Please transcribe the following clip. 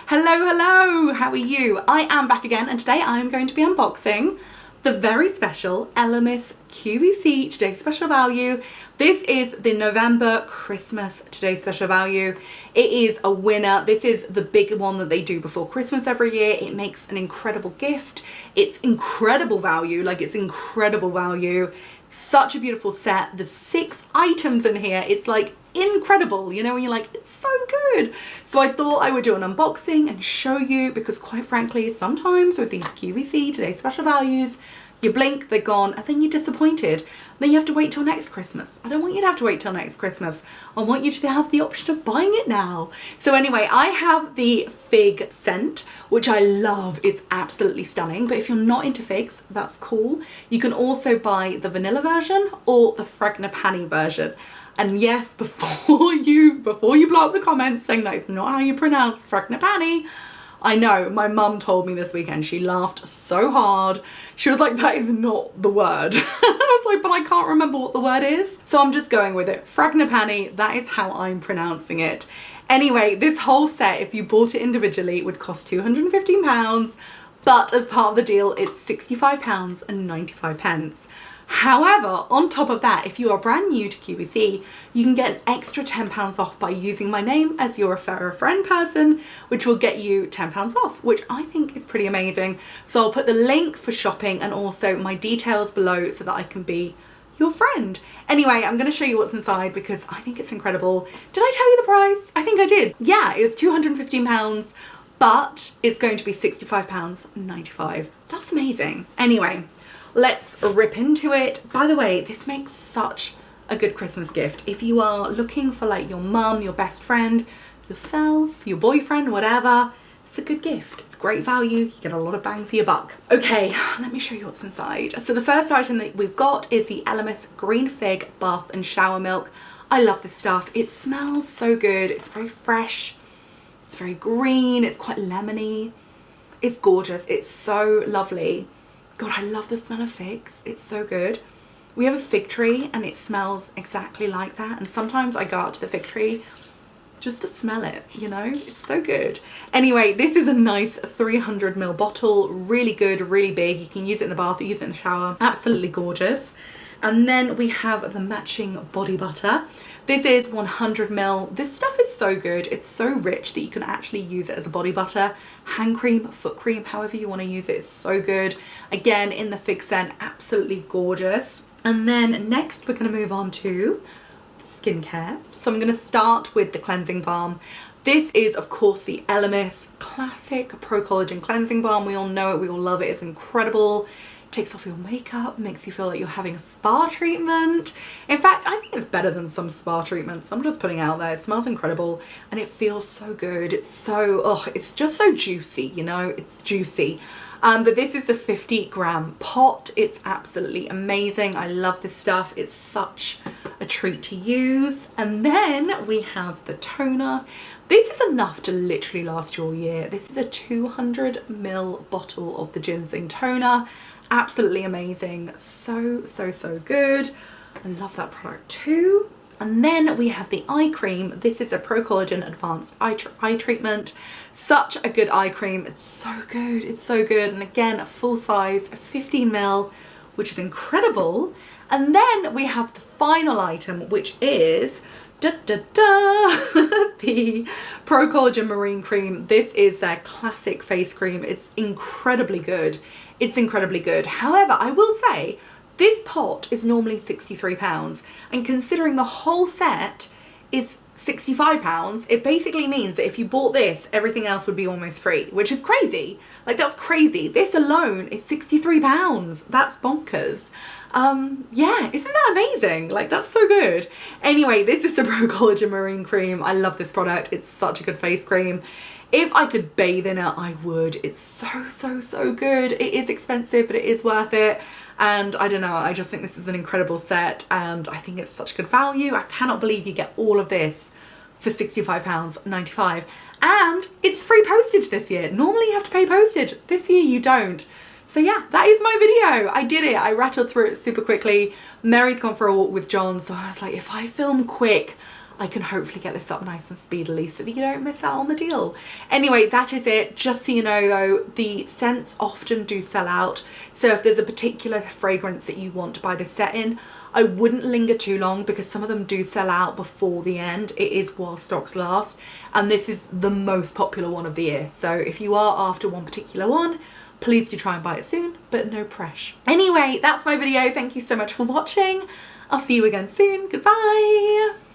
Hello, how are you? I am back again and today I am going to be unboxing the very special Elemis QVC Today's Special Value. This is the November Christmas Today's Special Value. It is a winner. This is the big one that they do before Christmas every year. It makes an incredible gift. It's incredible value, Such a beautiful set. There's 6 items in here. It's like incredible, you know, when you're like, it's so good. So I thought I would do an unboxing and show you, because quite frankly, sometimes with these QVC Today's Special Values, you blink, they're gone, and then you're disappointed. Then you have to wait till next Christmas. I don't want you to have to wait till next Christmas. I want you to have the option of buying it now. So anyway, I have the fig scent, which I love. It's absolutely stunning. But if you're not into figs, that's cool. You can also buy the vanilla version or the frangipani version. And yes, before you blow up the comments saying that it's not how you pronounce frangipani, I know, my mum told me this weekend, she laughed so hard. She was like, that is not the word. I was like, but I can't remember what the word is. So I'm just going with it. Frangipani, that is how I'm pronouncing it. Anyway, this whole set, if you bought it individually, would cost £215. But as part of the deal, it's £65.95. However, on top of that, if you are brand new to QVC, you can get an extra £10 off by using my name as your refer a friend person, which will get you £10 off, which I think is pretty amazing. So I'll put the link for shopping and also my details below so that I can be your friend. Anyway, I'm going to show you what's inside because I think it's incredible. Did I tell you the price? I think I did. Yeah, it was £215, but it's going to be £65.95. That's amazing. Anyway, let's rip into it. By the way, this makes such a good Christmas gift. If you are looking for like your mum, your best friend, yourself, your boyfriend, whatever, it's a good gift. It's great value. You get a lot of bang for your buck. Okay, let me show you what's inside. So the first item that we've got is the Elemis Green Fig Bath and Shower Milk. I love this stuff. It smells so good. It's very fresh. It's very green. It's quite lemony. It's gorgeous. It's so lovely. God, I love the smell of figs. It's so good. We have a fig tree and it smells exactly like that. And sometimes I go out to the fig tree just to smell it, you know? It's so good. Anyway, this is a nice 300ml bottle. Really good, really big. You can use it in the bath, use it in the shower. Absolutely gorgeous. And then we have the matching body butter. This is 100ml. This stuff is so good. It's so rich that you can actually use it as a body butter, hand cream, foot cream, however you want to use it. It's so good. Again, in the fig scent, absolutely gorgeous. And then next we're going to move on to skincare. So I'm going to start with the cleansing balm. This is, of course, the Elemis Classic Pro Collagen Cleansing Balm. We all know it. We all love it. It's incredible. Takes off your makeup, makes you feel like you're having a spa treatment. In fact, I think it's better than some spa treatments. I'm just putting it out there. It smells incredible and it feels so good. It's so, it's just so juicy, you know, it's juicy. But this is a 50-gram pot. It's absolutely amazing. I love this stuff. It's such a treat to use. And then we have the toner. This is enough to literally last you all year. This is a 200ml bottle of the ginseng toner. Absolutely amazing. So good. I love that product too. And then we have the eye cream. This is a Pro Collagen Advanced Eye Treatment. Such a good eye cream. It's so good. It's so good. And again, a full size, 15ml, which is incredible. And then we have the final item, which is the Pro Collagen Marine Cream. This is their classic face cream. It's incredibly good. It's incredibly good. However, I will say this pot is normally £63, and considering the whole set is £65, it basically means that if you bought this, everything else would be almost free, which is crazy. Like, that's crazy. This alone is £63. That's bonkers. Yeah, isn't that amazing? Like, that's so good. Anyway, this is the Pro Collagen Marine Cream. I love this product. It's such a good face cream. If I could bathe in it, I would. It's so good. It is expensive, but it is worth it. And I don't know, I just think this is an incredible set and I think it's such good value. I cannot believe you get all of this for £65.95. And it's free postage this year. Normally you have to pay postage. This year you don't. So yeah, that is my video. I did it. I rattled through it super quickly. Mary's gone for a walk with John, so I was like, if I film quick, I can hopefully get this up nice and speedily so that you don't miss out on the deal. Anyway, that is it. Just so you know though, the scents often do sell out. So if there's a particular fragrance that you want to buy this set in, I wouldn't linger too long because some of them do sell out before the end. It is while stocks last, and this is the most popular one of the year. So if you are after one particular one, please do try and buy it soon, but no pressure. Anyway, that's my video. Thank you so much for watching. I'll see you again soon. Goodbye.